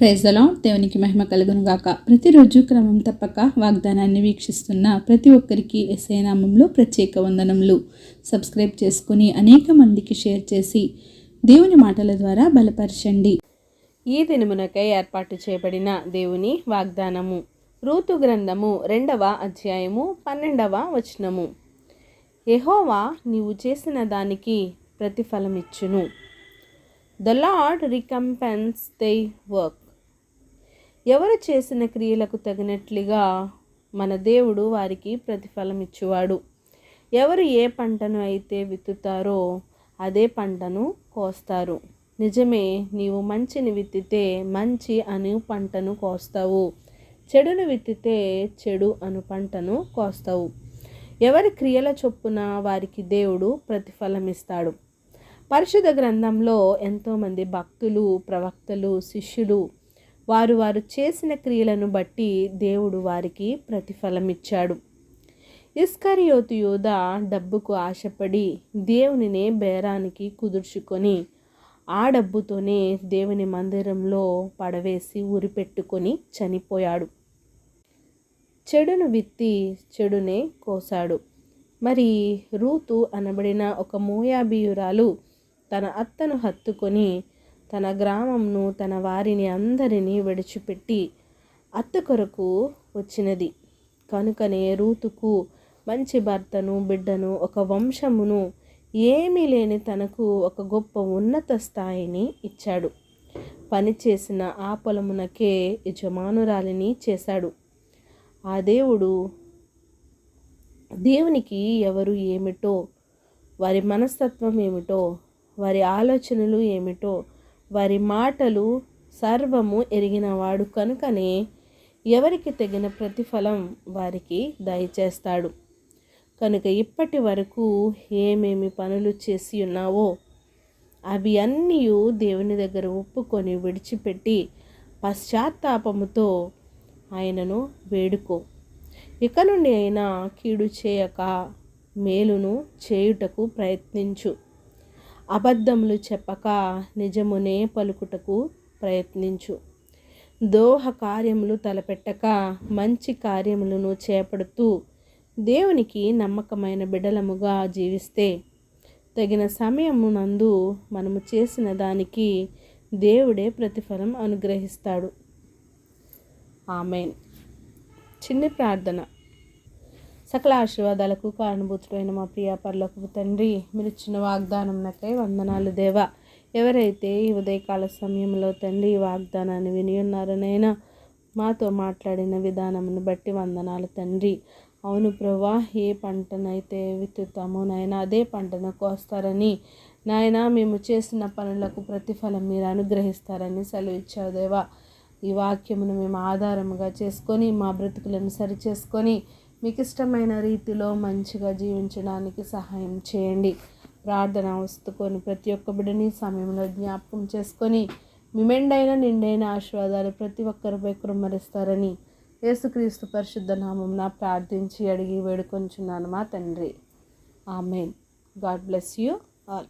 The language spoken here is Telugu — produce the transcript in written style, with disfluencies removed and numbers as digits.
Praise the lord. దేవునికి మహిమ కలుగును గాక. ప్రతిరోజు క్రమం తప్పక వాగ్దానాన్ని వీక్షిస్తున్న ప్రతి ఒక్కరికి యేసయ్య నామములో ప్రత్యేక వందనములు. సబ్స్క్రైబ్ చేసుకుని అనేక మందికి షేర్ చేసి దేవుని మాటల ద్వారా బలపరచండి. ఈ దినమునకై ఏర్పాటు చేయబడిన దేవుని వాగ్దానము రూతు గ్రంథము 2వ అధ్యాయము 12వ వచనము. యెహోవా నీవు చేసిన దానికి ప్రతిఫలమిచ్చును. ద లార్డ్ రికంపెన్స్ దై వర్క్. ఎవరు చేసిన క్రియలకు తగినట్లుగా మన దేవుడు వారికి ప్రతిఫలం ఇచ్చువాడు. ఎవరు ఏ పంటను అయితే విత్తుతారో అదే పంటను కోస్తారు. నిజమే, నీవు మంచిని విత్తితే మంచి అను పంటను కోస్తావు, చెడును విత్తితే చెడు అను పంటను కోస్తావు. ఎవరి క్రియల చొప్పున వారికి దేవుడు ప్రతిఫలం ఇస్తాడు. పరిశుద్ధ గ్రంథంలో ఎంతోమంది భక్తులు, ప్రవక్తలు, శిష్యులు వారు చేసిన క్రియలను బట్టి దేవుడు వారికి ప్రతిఫలం ఇచ్చాడు. ఇస్కరియోతు యూద డబ్బుకు ఆశపడి దేవునినే బేరానికి కుదుర్చుకొని ఆ డబ్బుతోనే దేవుని మందిరంలో పడవేసి ఉరిపెట్టుకొని చనిపోయాడు. చెడును విత్తి చెడునే కోసాడు. మరి రూతు అనబడిన ఒక మోయాబీయురాలు తన అత్తను హత్తుకొని తన గ్రామంను, తన వారిని అందరినీ విడిచిపెట్టి అత్త కొరకు వచ్చినది. కనుకనే రూతుకు మంచి భర్తను, బిడ్డను, ఒక వంశమును, ఏమీ లేని తనకు ఒక గొప్ప ఉన్నత స్థాయిని ఇచ్చాడు. పనిచేసిన ఆ పొలమునకే యజమానురాలిని చేశాడు. ఆ దేవునికి ఎవరు ఏమిటో, వారి మనస్తత్వం ఏమిటో, వారి ఆలోచనలు ఏమిటో, వారి మాటలు సర్వము ఎరిగినవాడు. కనుకనే ఎవరికి తగిన ప్రతిఫలం వారికి దయచేస్తాడు. కనుక ఇప్పటి వరకు ఏమేమి పనులు చేసి ఉన్నావో అవి అన్నీ దేవుని దగ్గర ఒప్పుకొని విడిచిపెట్టి పశ్చాత్తాపముతో ఆయనను వేడుకో. ఇక నుండి అయినా కీడు చేయక మేలును చేయుటకు ప్రయత్నించు. అబద్ధములు చెప్పక నిజమునే పలుకుటకు ప్రయత్నించు. ద్రోహ కార్యములు తలపెట్టక మంచి కార్యములను చేపడుతూ దేవునికి నమ్మకమైన బిడ్డలముగా జీవిస్తే తగిన సమయమునందు మనము చేసిన దానికి దేవుడే ప్రతిఫలం అనుగ్రహిస్తాడు. ఆమేన్. చిన్ని ప్రార్థన. సకల ఆశీర్వాదాలకు కారణభూతుడైన మా ప్రియ పరలోకపు తండ్రి, మీరు ఇచ్చిన వాగ్దానంకై వందనాలు దేవా. ఎవరైతే ఈ ఉదయకాల సమయంలో తండ్రి ఈ వాగ్దానాన్ని విని ఉన్నారనైనా మాతో మాట్లాడిన విధానమును బట్టి వందనాలు తండ్రి. అవును ప్రభువా, ఏ పంటనైతే విత్తుతామో నాయన అదే పంటను కోస్తారని నాయన, మేము చేసిన పనులకు ప్రతిఫలం మీరు అనుగ్రహిస్తారని సెలవిచ్చావు దేవా. ఈ వాక్యమును మేము ఆధారముగా చేసుకొని మా బ్రతుకులను సరిచేసుకొని మీకు ఇష్టమైన రీతిలో మంచిగా జీవించడానికి సహాయం చేయండి. ప్రార్థన వస్తుకొని ప్రతి ఒక్క బిడ్డని సమయంలో జ్ఞాపకం చేసుకొని మీ మెండైన నిండైన ఆశీర్వాదాలు ప్రతి ఒక్కరిపై కుమ్మరిస్తారని యేసుక్రీస్తు పరిశుద్ధ నామమున ప్రార్థించి అడిగి వేడుకొంచున్నాను మా తండ్రి. ఆమేన్. God bless you all.